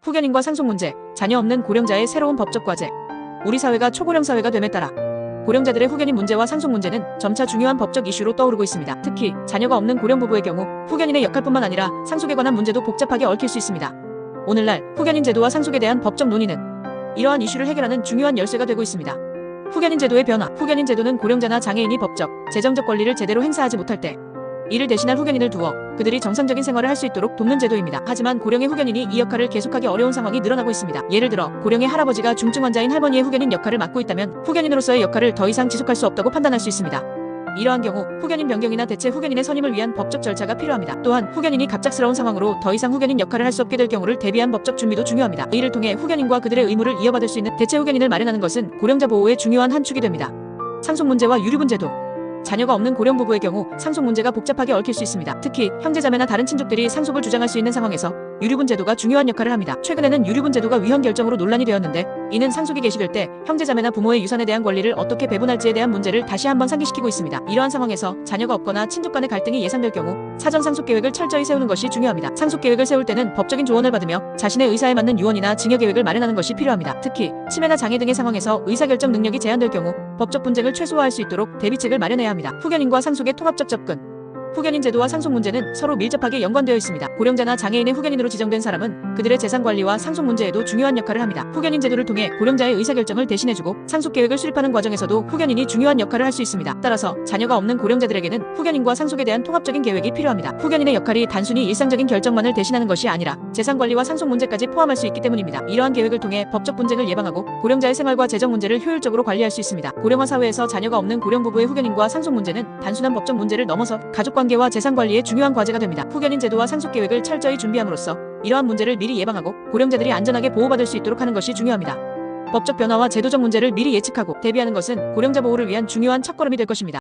후견인과 상속 문제, 자녀 없는 고령자의 새로운 법적 과제. 우리 사회가 초고령 사회가 됨에 따라 고령자들의 후견인 문제와 상속 문제는 점차 중요한 법적 이슈로 떠오르고 있습니다. 특히 자녀가 없는 고령 부부의 경우 후견인의 역할뿐만 아니라 상속에 관한 문제도 복잡하게 얽힐 수 있습니다. 오늘날 후견인 제도와 상속에 대한 법적 논의는 이러한 이슈를 해결하는 중요한 열쇠가 되고 있습니다. 후견인 제도의 변화. 후견인 제도는 고령자나 장애인이 법적, 재정적 권리를 제대로 행사하지 못할 때 이를 대신할 후견인을 두어 그들이 정상적인 생활을 할 수 있도록 돕는 제도입니다. 하지만 고령의 후견인이 이 역할을 계속하기 어려운 상황이 늘어나고 있습니다. 예를 들어 고령의 할아버지가 중증 환자인 할머니의 후견인 역할을 맡고 있다면 후견인으로서의 역할을 더 이상 지속할 수 없다고 판단할 수 있습니다. 이러한 경우 후견인 변경이나 대체 후견인의 선임을 위한 법적 절차가 필요합니다. 또한 후견인이 갑작스러운 상황으로 더 이상 후견인 역할을 할 수 없게 될 경우를 대비한 법적 준비도 중요합니다. 이를 통해 후견인과 그들의 의무를 이어받을 수 있는 대체 후견인을 마련하는 것은 고령자 보호의 중요한 한 축이 됩니다. 상속 문제와 유류분 제도. 자녀가 없는 고령 부부의 경우 상속 문제가 복잡하게 얽힐 수 있습니다. 특히 형제자매나 다른 친족들이 상속을 주장할 수 있는 상황에서 유류분 제도가 중요한 역할을 합니다. 최근에는 유류분 제도가 위헌 결정으로 논란이 되었는데, 이는 상속이 개시될 때 형제자매나 부모의 유산에 대한 권리를 어떻게 배분할지에 대한 문제를 다시 한번 상기시키고 있습니다. 이러한 상황에서 자녀가 없거나 친족 간의 갈등이 예상될 경우 사전 상속 계획을 철저히 세우는 것이 중요합니다. 상속 계획을 세울 때는 법적인 조언을 받으며 자신의 의사에 맞는 유언이나 증여 계획을 마련하는 것이 필요합니다. 특히 치매나 장애 등의 상황에서 의사결정 능력이 제한될 경우 법적 분쟁을 최소화할 수 있도록 대비책을 마련해야 합니다. 후견인과 상속의 통합적 접근. 후견인 제도와 상속 문제는 서로 밀접하게 연관되어 있습니다. 고령자나 장애인의 후견인으로 지정된 사람은 그들의 재산 관리와 상속 문제에도 중요한 역할을 합니다. 후견인 제도를 통해 고령자의 의사결정을 대신해주고 상속 계획을 수립하는 과정에서도 후견인이 중요한 역할을 할 수 있습니다. 따라서 자녀가 없는 고령자들에게는 후견인과 상속에 대한 통합적인 계획이 필요합니다. 후견인의 역할이 단순히 일상적인 결정만을 대신하는 것이 아니라 재산 관리와 상속 문제까지 포함할 수 있기 때문입니다. 이러한 계획을 통해 법적 분쟁을 예방하고 고령자의 생활과 재정 문제를 효율적으로 관리할 수 있습니다. 고령화 사회에서 자녀가 없는 고령 부부의 후견인과 상속 문제는 단순한 법적 문제를 넘어서 가족관계와 재산 관리의 중요한 과제가 됩니다. 후견인 제도와 상속 계획을 철저히 준비함으로써 이러한 문제를 미리 예방하고 고령자들이 안전하게 보호받을 수 있도록 하는 것이 중요합니다. 법적 변화와 제도적 문제를 미리 예측하고 대비하는 것은 고령자 보호를 위한 중요한 첫걸음이 될 것입니다.